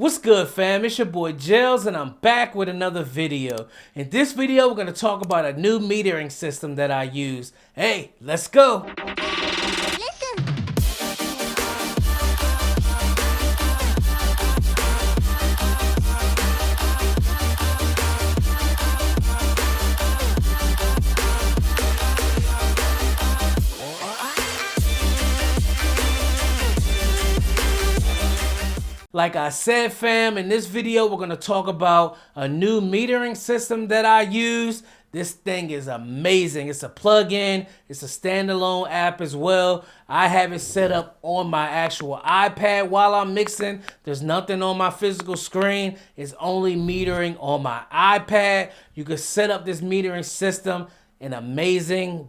What's good, fam? It's your boy Gels, and I'm back with another video. In this video, we're going to talk about a new metering system that I use. Hey, let's go! Like I said, fam, in this video, we're going to talk about a new metering system that I use. This thing is amazing. It's a plug-in. It's a standalone app as well. I have it set up on my actual iPad while I'm mixing. There's nothing on my physical screen. It's only metering on my iPad. You can set up this metering system in amazing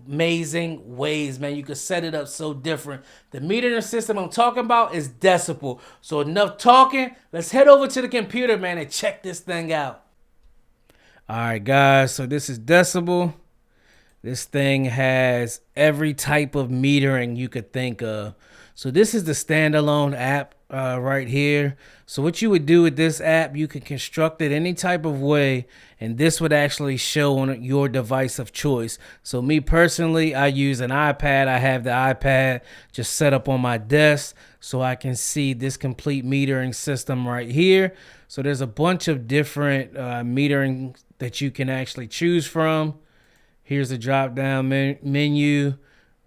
ways, man. You can set it up so different. The metering system I'm talking about is Decibel. So enough talking. Let's head over to the computer, man, and check this thing out. All right, guys. So this is Decibel. This thing has every type of metering you could think of. So this is the standalone app right here. So what you would do with this app, you can construct it any type of way, and this would actually show on your device of choice. So me personally, I use an iPad. I have the iPad just set up on my desk so I can see this complete metering system right here. So there's a bunch of different metering that you can actually choose from. Here's a drop down menu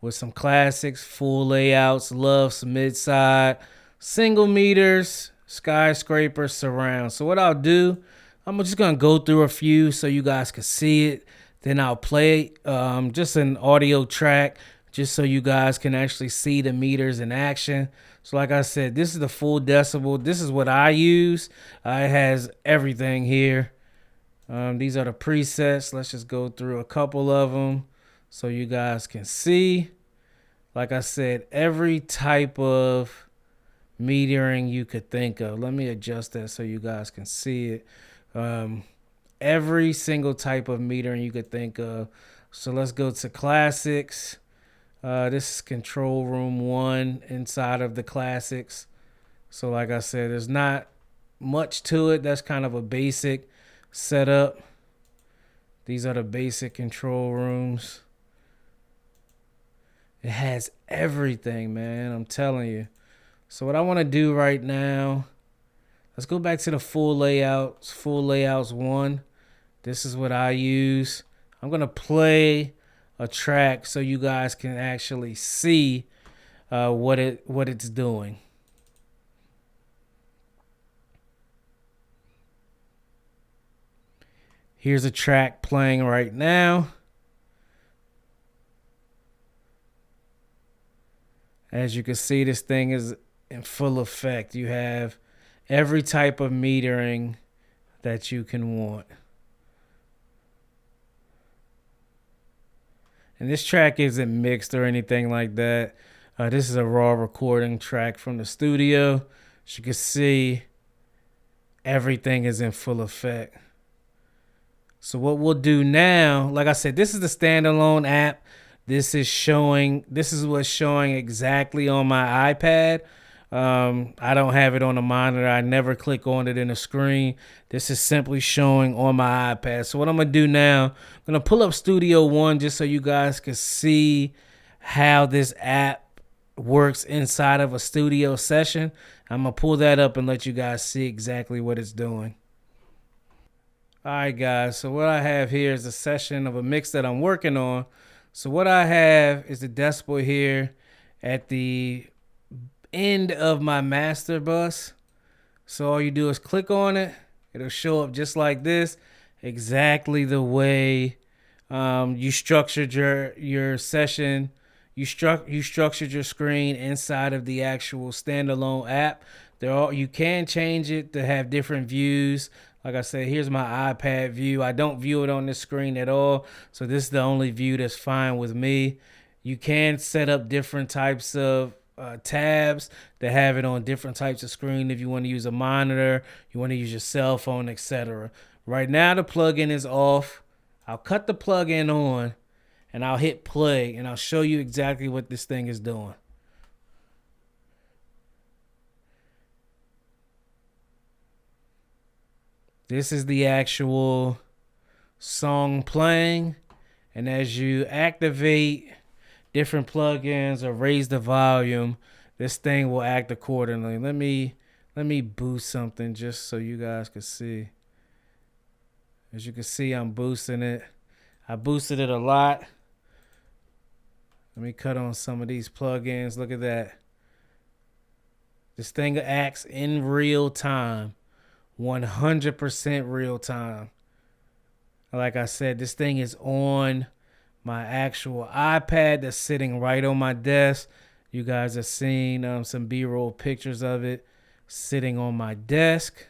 with some classics, full layouts, loves, mid-side, single meters, skyscraper, surround. So what I'll do, I'm just going to go through a few so you guys can see it. Then I'll play just an audio track just so you guys can actually see the meters in action. So like I said, this is the full Decibel. This is what I use. It has everything here. These are the presets. Let's just go through a couple of them so you guys can see. Like I said, every type of metering you could think of. Let me adjust that so you guys can see it. Every single type of metering you could think of. So let's go to classics. This is control room 1 inside of the classics. So like I said, there's not much to it. That's kind of a basic setup. These are the basic control rooms. It has everything, man. I'm telling you. So what I want to do right now, let's go back to the full layouts. Full layouts 1. This is what I use. I'm going to play a track so you guys can actually see what it's doing. Here's a track playing right now. As you can see, this thing is in full effect. You have every type of metering that you can want. And this track isn't mixed or anything like that. This is a raw recording track from the studio. As you can see, everything is in full effect. So what we'll do now, like I said, this is the standalone app. This is what's showing exactly on my iPad. I don't have it on the monitor. I never click on it in the screen. This is simply showing on my iPad. So what I'm going to do now, I'm going to pull up Studio One just so you guys can see how this app works inside of a studio session. I'm going to pull that up and let you guys see exactly what it's doing. All right, guys. So what I have here is a session of a mix that I'm working on. So what I have is the Decibel here at the end of my master bus. So all you do is click on it. It'll show up just like this, exactly the way you structured your session. You structured your screen inside of the actual standalone app. You can change it to have different views. Like I said, here's my iPad view. I don't view it on this screen at all. So this is the only view that's fine with me. You can set up different types of tabs to have it on different types of screen if you want to use a monitor, you want to use your cell phone, etc. Right now the plugin is off. I'll cut the plugin on and I'll hit play and I'll show you exactly what this thing is doing. This is the actual song playing. And as you activate different plugins or raise the volume, this thing will act accordingly. Let me boost something just so you guys can see. As you can see, I'm boosting it. I boosted it a lot. Let me cut on some of these plugins. Look at that. This thing acts in real time. 100% real time. Like I said, this thing is on my actual iPad that's sitting right on my desk. You guys have seen some B-roll pictures of it sitting on my desk.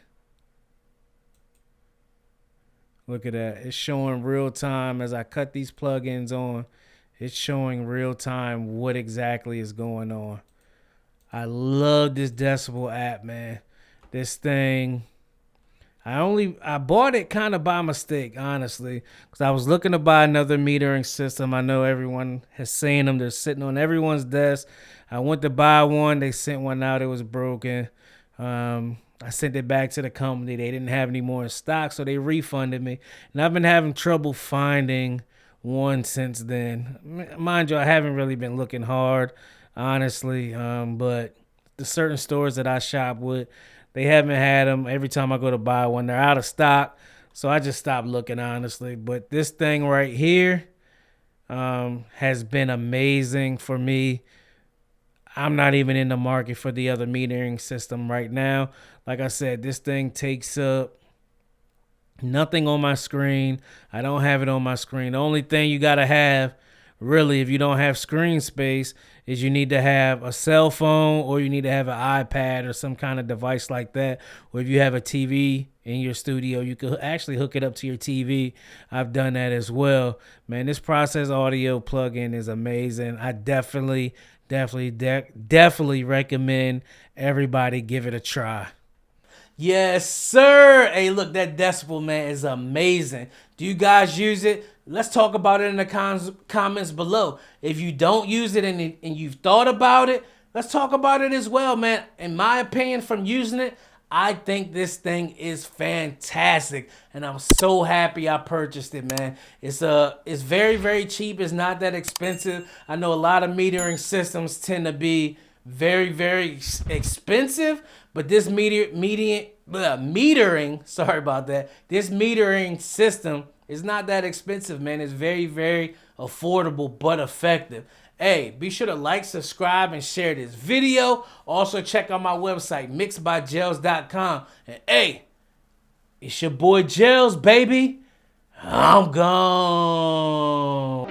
Look at that. It's showing real time as I cut these plugins on. It's showing real time what exactly is going on. I love this Decibel app, man. This thing, I bought it kind of by mistake, honestly, because I was looking to buy another metering system. I know everyone has seen them. They're sitting on everyone's desk. I went to buy one. They sent one out. It was broken. I sent it back to the company. They didn't have any more in stock, so they refunded me. And I've been having trouble finding one since then. Mind you, I haven't really been looking hard, honestly, but the certain stores that I shop with, they haven't had them. Every time I go to buy one, they're out of stock, so I just stopped looking, honestly. But this thing right here has been amazing for me. I'm not even in the market for the other metering system right now. Like I said, this thing takes up nothing on my screen. I don't have it on my screen. The only thing you got to have, really, if you don't have screen space, is you need to have a cell phone or you need to have an iPad or some kind of device like that. Or if you have a TV in your studio, you could actually hook it up to your TV. I've done that as well. Man, this Process Audio plugin is amazing. I definitely recommend everybody give it a try. Yes, sir. Hey, look, that Decibel, man, is amazing. Do you guys use it? Let's talk about it in the comments below. If you don't use it and you've thought about it, let's talk about it as well, man. In my opinion, from using it, I think this thing is fantastic, and I'm so happy I purchased it, man. It's very, very cheap. It's not that expensive. I know a lot of metering systems tend to be very, very expensive, but this metering, sorry about that. This metering system is not that expensive, man. It's very, very affordable but effective. Hey, be sure to like, subscribe, and share this video. Also, check out my website, mixedbygels.com. And hey, it's your boy Gels, baby. I'm gone.